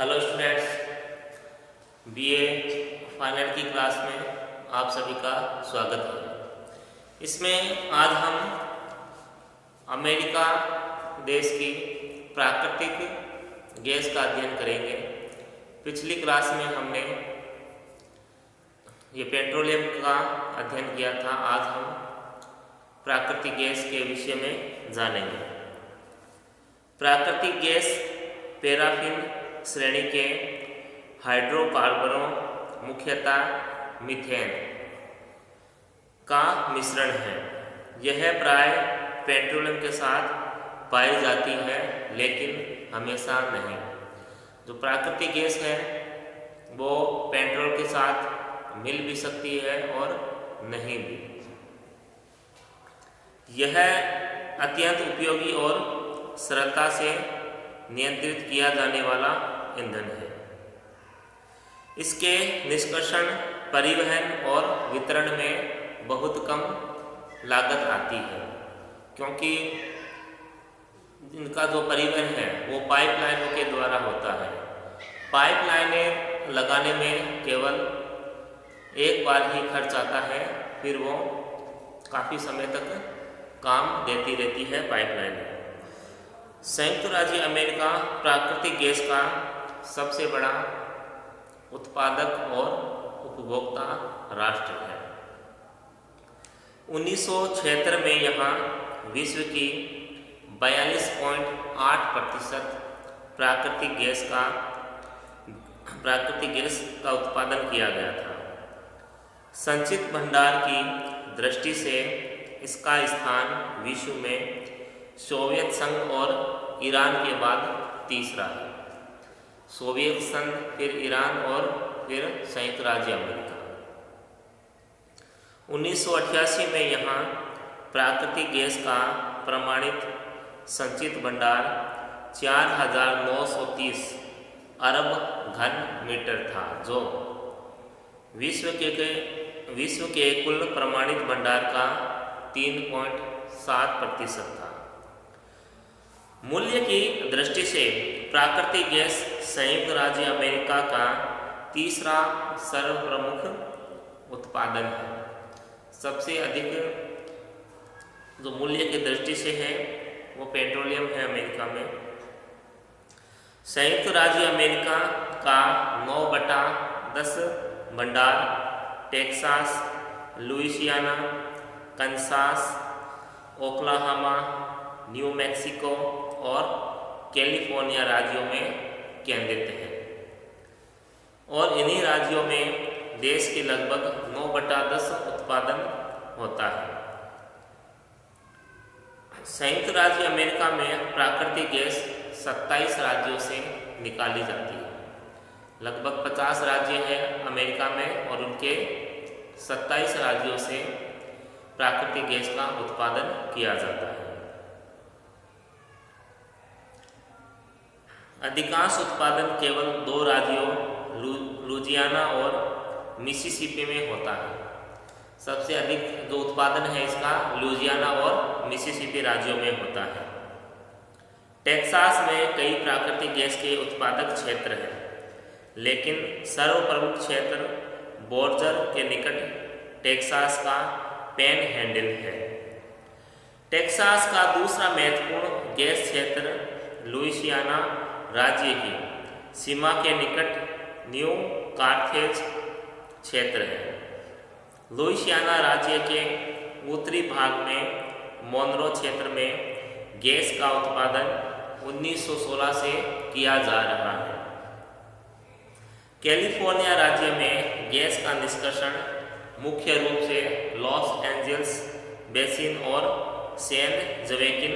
Hello students, BA final की class में आप सभी का स्वागत है। इसमें आज हम अमेरिका देश की प्राकृतिक गैस का अध्ययन करेंगे। पिछली क्लास में हमने ये पेट्रोलियम का अध्ययन किया था। आज हम प्राकृतिक गैस के विषय में जानेंगे। प्राकृतिक गैस पैराफिन श्रेणी के हाइड्रोकार्बनों, मुख्यतः मीथेन का मिश्रण है। यह प्राय पेट्रोलियम के साथ पाई जाती है, लेकिन हमेशा नहीं। जो प्राकृतिक गैस है वो पेट्रोल के साथ मिल भी सकती है और नहीं भी। यह अत्यंत उपयोगी और सरलता से नियंत्रित किया जाने वाला ईंधन है। इसके निष्कर्षण, परिवहन और वितरण में बहुत कम लागत आती है, क्योंकि इनका जो परिवहन है वो पाइपलाइनों के द्वारा होता है। पाइपलाइनें लगाने में केवल एक बार ही खर्च आता है, फिर वो काफ़ी समय तक काम देती रहती है पाइपलाइन। संयुक्त राज्य अमेरिका प्राकृतिक गैस का सबसे बड़ा उत्पादक और उपभोक्ता राष्ट्र है। 1976 में यहाँ विश्व की 42.8% प्राकृतिक गैस का उत्पादन किया गया था। संचित भंडार की दृष्टि से इसका स्थान विश्व में सोवियत संघ और ईरान के बाद तीसरा है। सोवियत संघ, फिर ईरान और फिर संयुक्त राज्य अमेरिका। 1988 में यहाँ प्राकृतिक गैस का प्रमाणित संचित भंडार 4,930 अरब घन मीटर था, जो विश्व के कुल प्रमाणित भंडार का 3.7% था। मूल्य की दृष्टि से प्राकृतिक गैस संयुक्त राज्य अमेरिका का तीसरा सर्वप्रमुख उत्पादन है। सबसे अधिक जो मूल्य की दृष्टि से है वो पेट्रोलियम है अमेरिका में। संयुक्त राज्य अमेरिका का 9/10 भंडार Texas, Louisiana, Kansas, Oklahoma, New Mexico और कैलिफोर्निया राज्यों में केंद्रित है, और इन्हीं राज्यों में देश के लगभग 9/10 उत्पादन होता है। संयुक्त राज्य अमेरिका में प्राकृतिक गैस 27 राज्यों से निकाली जाती है। लगभग 50 राज्य हैं अमेरिका में और उनके 27 राज्यों से प्राकृतिक गैस का उत्पादन किया जाता है। अधिकांश उत्पादन केवल 2 राज्यों लुजियाना और मिसिसिपी में होता है। सबसे अधिक जो उत्पादन है इसका लुजियाना और मिसिसिपी राज्यों में होता है। टेक्सास में कई प्राकृतिक गैस के उत्पादक क्षेत्र हैं, लेकिन सर्वप्रमुख क्षेत्र बोर्जर के निकट टेक्सास का पैन हैंडल है। टेक्सास का दूसरा महत्वपूर्ण गैस क्षेत्र लुइसियाना राज्य की सीमा के निकट न्यू कार्थेज क्षेत्र है। लुइसियाना राज्य के उत्तरी भाग में मोनरो क्षेत्र में गैस का उत्पादन 1916 से किया जा रहा है। कैलिफोर्निया राज्य में गैस का निष्कर्षण मुख्य रूप से लॉस एंजल्स बेसिन और सैन जोएकिन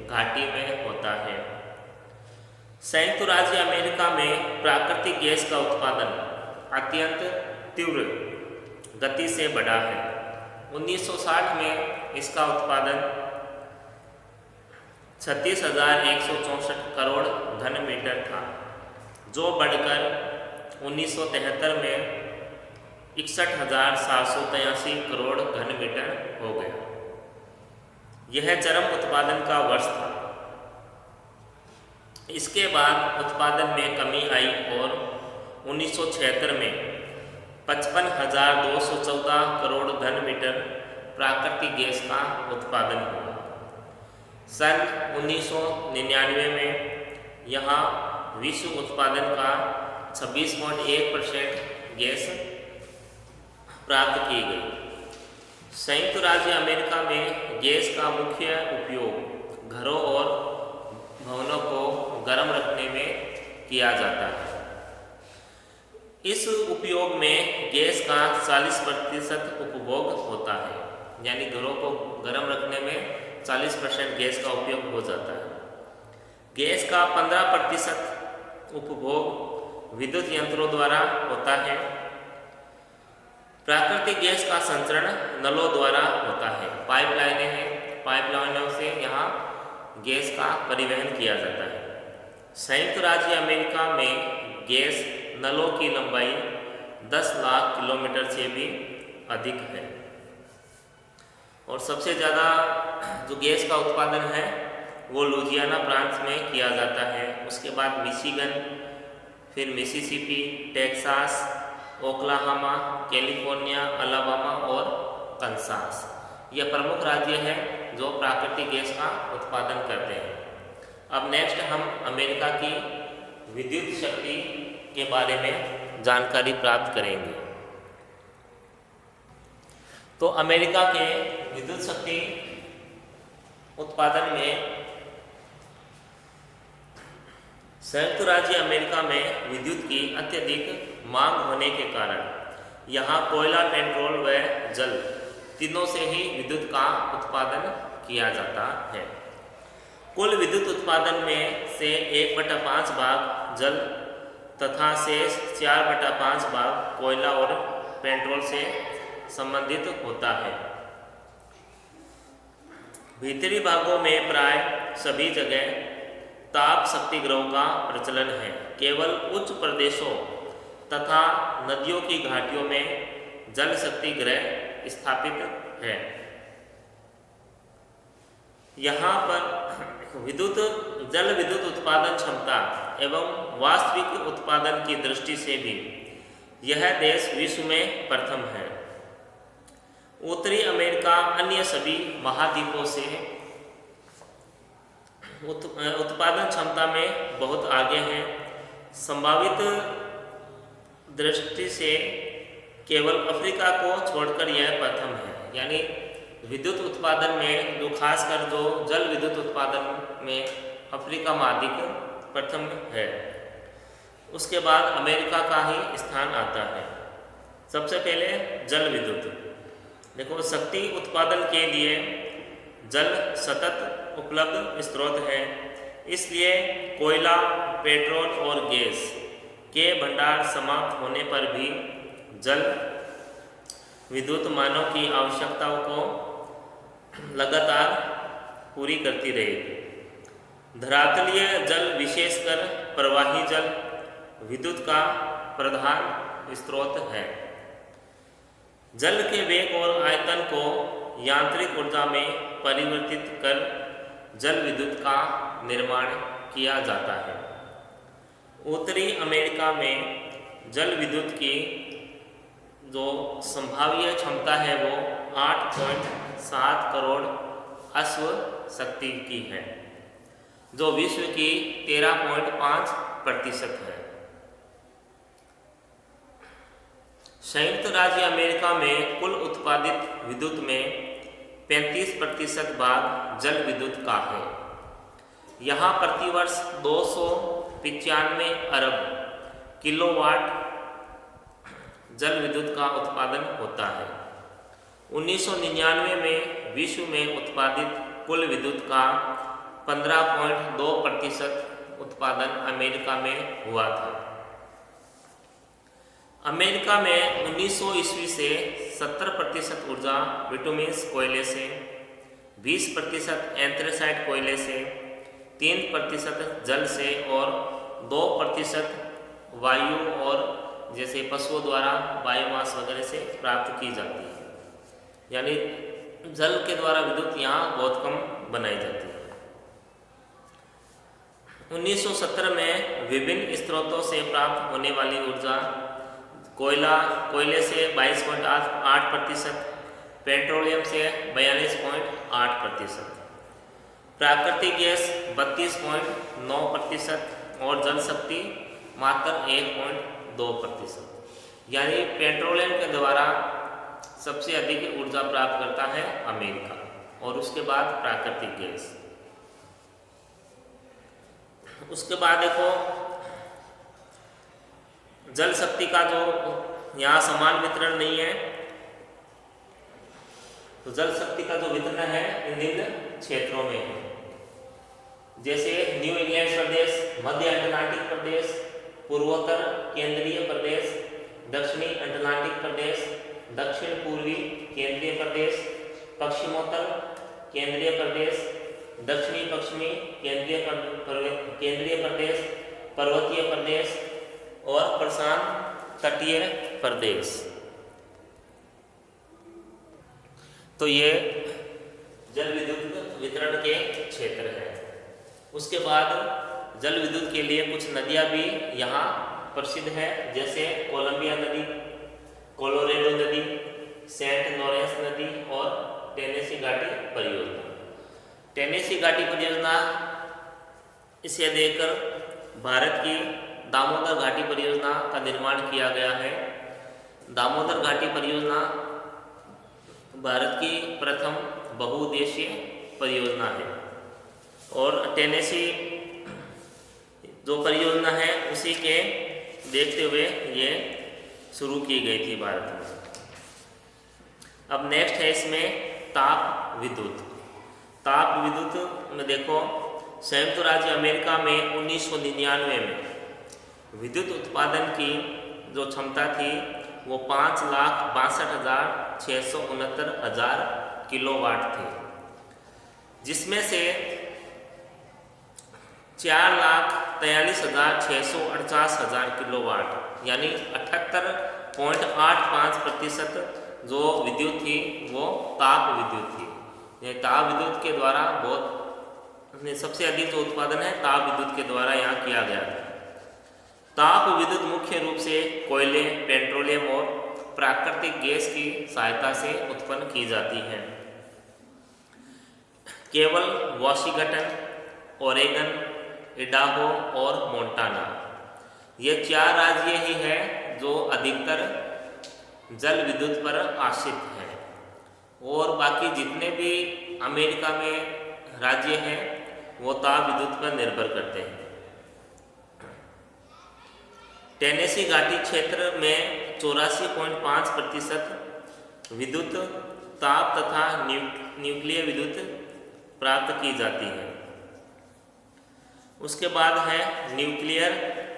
घाटी में होता है। संयुक्त राज्य अमेरिका में प्राकृतिक गैस का उत्पादन अत्यंत तीव्र गति से बढ़ा है। 1960 में इसका उत्पादन 36,164 करोड़ घन मीटर था, जो बढ़कर 1973 में 61,783 करोड़ घन मीटर हो गया। यह चरम उत्पादन का वर्ष था। इसके बाद उत्पादन में कमी आई और 1976 में 55,214 करोड़ घन मीटर प्राकृतिक गैस का उत्पादन हुआ। सन 1999 में यहाँ विश्व उत्पादन का 26.1% गैस प्राप्त की गई। संयुक्त राज्य अमेरिका में गैस का मुख्य उपयोग घरों और भवनों को गर्म रखने में किया जाता है। इस उपयोग में गैस का 40% उपभोग होता है, यानी घरों को गर्म रखने में 40% गैस का उपयोग हो जाता है। गैस का 15% उपभोग विद्युत यंत्रों द्वारा होता है। प्राकृतिक गैस का संचरण नलों द्वारा होता है। पाइपलाइनें हैं, पाइपलाइनों से यहाँ गैस का परिवहन किया जाता है। संयुक्त राज्य अमेरिका में गैस नलों की लंबाई 10 लाख किलोमीटर से भी अधिक है। और सबसे ज़्यादा जो गैस का उत्पादन है वो लुजियाना प्रांत में किया जाता है। उसके बाद मिशिगन, फिर Mississippi, Texas, Oklahoma, California, Alabama और कंसास, ये प्रमुख राज्य हैं जो प्राकृतिक गैस का उत्पादन करते हैं। अब नेक्स्ट हम अमेरिका की विद्युत शक्ति के बारे में जानकारी प्राप्त करेंगे। तो अमेरिका के विद्युत शक्ति उत्पादन में संयुक्त राज्य अमेरिका में विद्युत की अत्यधिक मांग होने के कारण यहाँ कोयला, पेट्रोल व जल तीनों से ही विद्युत का उत्पादन किया जाता है। कुल विद्युत उत्पादन में से 1/5 भाग जल तथा शेष 4/5 भाग कोयला और पेट्रोल से संबंधित होता है। भीतरी भागों में प्राय सभी जगह ताप शक्ति गृहों का प्रचलन है। केवल उच्च प्रदेशों तथा नदियों की घाटियों में जल शक्ति गृह स्थापित है। यहाँ पर जल विद्युत उत्पादन क्षमता एवं वास्तविक उत्पादन की दृष्टि से भी यह देश विश्व में प्रथम है। उत्तरी अमेरिका अन्य सभी महाद्वीपों से उत्पादन क्षमता में बहुत आगे है। संभावित दृष्टि से केवल अफ्रीका को छोड़कर यह प्रथम है। यानी विद्युत उत्पादन में जो खासकर जो जल विद्युत उत्पादन में अफ्रीका महाद्वीप प्रथम है। उसके बाद अमेरिका का ही स्थान आता है। सबसे पहले जल विद्युत। देखो, शक्ति उत्पादन के लिए जल सतत उपलब्ध स्रोत है, इसलिए कोयला, पेट्रोल और गैस के भंडार समाप्त होने पर भी जल विद्युत मानव की आवश्यकताओं को लगातार पूरी करती रहेगी। धरातलीय जल, विशेषकर प्रवाही जल, विद्युत का प्रधान स्रोत है। जल के वेग और आयतन को यांत्रिक ऊर्जा में परिवर्तित कर जल विद्युत का निर्माण किया जाता है। उत्तरी अमेरिका में जल विद्युत की जो संभाव्य क्षमता है वो 8.7 करोड़ अश्व शक्ति की है, जो विश्व की 13.5% है। संयुक्त राज्य अमेरिका में कुल उत्पादित विद्युत में 35% भाग जल विद्युत का है। यहाँ प्रतिवर्ष 295 अरब किलोवाट जल विद्युत का उत्पादन होता है। 1999 में विश्व में उत्पादित कुल विद्युत का 15.2% उत्पादन अमेरिका में हुआ था। अमेरिका में 1900 ईस्वी से 70% ऊर्जा बिटुमिन्स कोयले से, 20% एंथ्रेसाइट कोयले से, 3% जल से और 2% वायु और जैसे पशुओं द्वारा बायोमास वगैरह से प्राप्त की जाती है। यानी जल के द्वारा विद्युत यहाँ बहुत कम बनाई जाती है। 1970 में विभिन्न स्रोतों से प्राप्त होने वाली ऊर्जा कोयले से 22.8%, पेट्रोलियम से 42.8%, प्राकृतिक गैस 32.9% और जल शक्ति मात्र 1.2%। यानी पेट्रोलियम के द्वारा सबसे अधिक ऊर्जा प्राप्त करता है अमेरिका और उसके बाद प्राकृतिक गैस। उसके बाद देखो जल शक्ति का जो यहाँ समान वितरण नहीं है, तो जल शक्ति का जो वितरण है इन निम्न क्षेत्रों में है, जैसे न्यू इंग्लैंड प्रदेश, मध्य अटलांटिक प्रदेश, पूर्वोत्तर केंद्रीय प्रदेश, दक्षिणी अटलांटिक प्रदेश, दक्षिण पूर्वी केंद्रीय प्रदेश, पश्चिमोत्तर केंद्रीय प्रदेश, दक्षिणी पश्चिमी केंद्रीय प्रदेश, पर्वतीय प्रदेश और प्रशांत तटीय प्रदेश। तो ये जल विद्युत वितरण के क्षेत्र हैं। उसके बाद जल विद्युत के लिए कुछ नदियां भी यहाँ प्रसिद्ध है, जैसे कोलंबिया नदी, कोलोरेडो नदी, सेंट लॉरेंस नदी और टेनेसी घाटी परियोजना। टेनेसी घाटी परियोजना इसे देखकर भारत की दामोदर घाटी परियोजना का निर्माण किया गया है। दामोदर घाटी परियोजना भारत की प्रथम बहुउद्देशीय परियोजना है और टेनेसी जो परियोजना है उसी के देखते हुए ये शुरू की गई थी भारत में। अब नेक्स्ट है इसमें ताप विद्युत। ताप विद्युत में देखो संयुक्त राज्य अमेरिका में 1999 में विद्युत उत्पादन की जो क्षमता थी वो 5,62,669 किलोवाट थी, जिसमें से 4,43,648 किलोवाट यानी 78.85% जो विद्युत थी वो ताप विद्युत थी। ये ताप विद्युत के द्वारा सबसे अधिक जो उत्पादन है ताप विद्युत के द्वारा यहाँ किया गया था। ताप विद्युत मुख्य रूप से कोयले, पेट्रोलियम और प्राकृतिक गैस की सहायता से उत्पन्न की जाती है। केवल वॉशिंगटन, ओरेगन, इडाहो और मोंटाना ये 4 राज्य ही हैं जो अधिकतर जल विद्युत पर आश्रित हैं और बाकी जितने भी अमेरिका में राज्य हैं वो ताप विद्युत पर निर्भर करते हैं। टेनेसी घाटी क्षेत्र में 84.5% विद्युत ताप तथा न्यूक्लियर विद्युत प्राप्त की जाती है। उसके बाद है न्यूक्लियर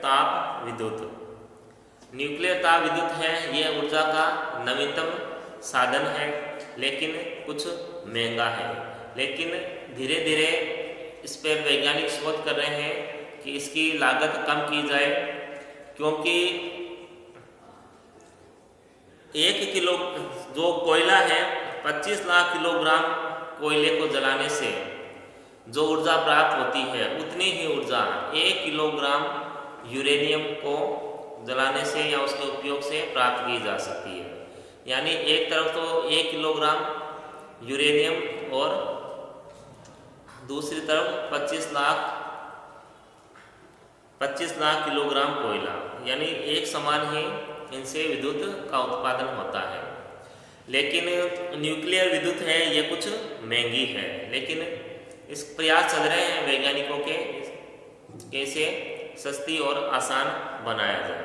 ताप विद्युत। न्यूक्लियर ताप विद्युत है ये ऊर्जा का नवीनतम साधन है, लेकिन कुछ महंगा है। लेकिन धीरे धीरे इस पर वैज्ञानिक शोध कर रहे हैं कि इसकी लागत कम की जाए, क्योंकि 1 किलो जो कोयला है 25 लाख किलोग्राम कोयले को जलाने से जो ऊर्जा प्राप्त होती है उतनी ही ऊर्जा 1 किलोग्राम यूरेनियम को जलाने से या उसके उपयोग से प्राप्त की जा सकती है। यानी एक तरफ तो 1 किलोग्राम यूरेनियम और दूसरी तरफ 25 लाख किलोग्राम कोयला, यानी एक समान ही इनसे विद्युत का उत्पादन होता है। लेकिन न्यूक्लियर विद्युत है ये कुछ महंगी है, लेकिन इस प्रयास चल रहे हैं वैज्ञानिकों के कैसे सस्ती और आसान बनाया जाए।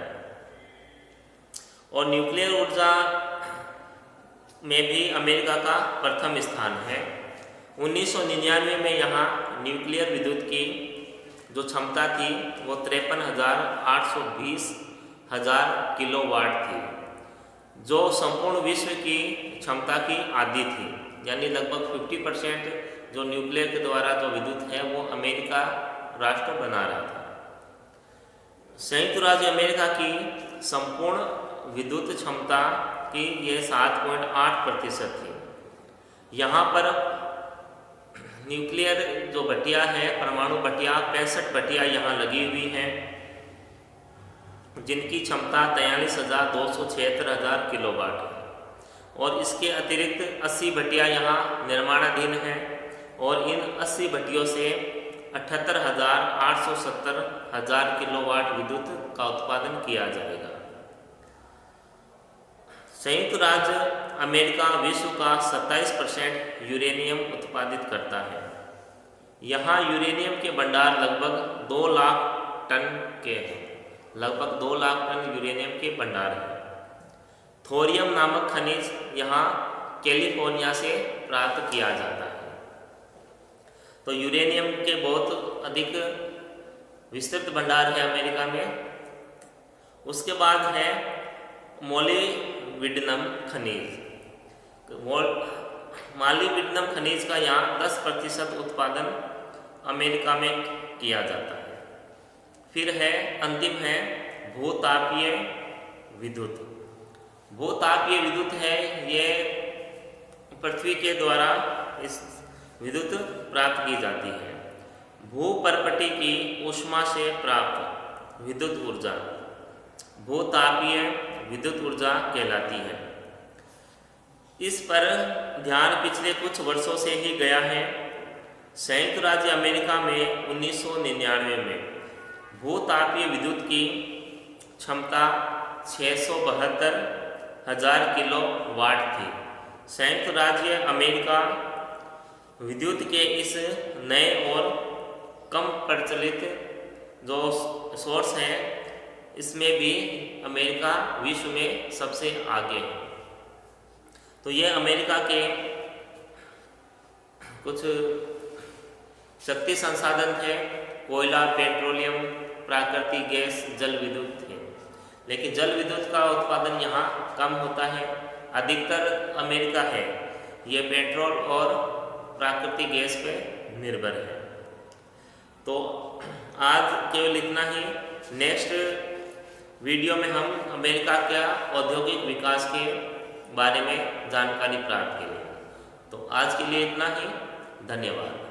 और न्यूक्लियर ऊर्जा में भी अमेरिका का प्रथम स्थान है। 1999 में यहाँ न्यूक्लियर विद्युत की जो क्षमता थी वो 53,820 किलोवाट थी, जो संपूर्ण विश्व की क्षमता की आधी थी। यानी लगभग 50% जो न्यूक्लियर के द्वारा जो विद्युत है वो अमेरिका राष्ट्र बना रहा था। संयुक्त राज्य अमेरिका की संपूर्ण विद्युत क्षमता की ये 7.8% थी। यहाँ पर न्यूक्लियर जो भट्टियाँ है, परमाणु भट्टियाँ 65 भट्टियाँ यहाँ लगी हुई हैं, जिनकी क्षमता 43,276 किलोवाट है। और इसके अतिरिक्त 80 भट्टियाँ यहाँ निर्माणाधीन हैं और इन 80 भट्टियों से 78,870 किलोवाट विद्युत का उत्पादन किया जाएगा। संयुक्त राज्य अमेरिका विश्व का 27% यूरेनियम उत्पादित करता है। यहाँ यूरेनियम के भंडार लगभग 2 लाख टन के हैं। लगभग 2 लाख टन यूरेनियम के भंडार हैं। थोरियम नामक खनिज यहाँ कैलिफोर्निया से प्राप्त किया जाता है। तो यूरेनियम के बहुत अधिक विस्तृत भंडार है अमेरिका में। उसके बाद है मोलिब्डेनम खनिज। मोलिब्डेनम खनिज का यहाँ 10% उत्पादन अमेरिका में किया जाता है। फिर है अंतिम है भूतापीय विद्युत। भूतापीय विद्युत है, ये पृथ्वी के द्वारा इस विद्युत प्राप्त की जाती है। भूपर्पटी की ऊष्मा से प्राप्त विद्युत ऊर्जा भूतापीय विद्युत ऊर्जा कहलाती है। इस पर ध्यान पिछले कुछ वर्षों से ही गया है। संयुक्त राज्य अमेरिका में 1999 में भूतापीय विद्युत की क्षमता 672,000 किलोवाट थी। संयुक्त राज्य अमेरिका विद्युत के इस नए और कम प्रचलित जो सोर्स हैं, इसमें भी अमेरिका विश्व में सबसे आगे है। तो ये अमेरिका के कुछ शक्ति संसाधन थे। कोयला, पेट्रोलियम, प्राकृतिक गैस, जल विद्युत थे। लेकिन जल विद्युत का उत्पादन यहाँ कम होता है। अधिकतर अमेरिका है ये पेट्रोल और प्राकृतिक गैस पे निर्भर है। तो आज केवल इतना ही। नेक्स्ट वीडियो में हम अमेरिका के औद्योगिक विकास के बारे में जानकारी प्राप्त करेंगे। तो आज के लिए इतना ही। धन्यवाद।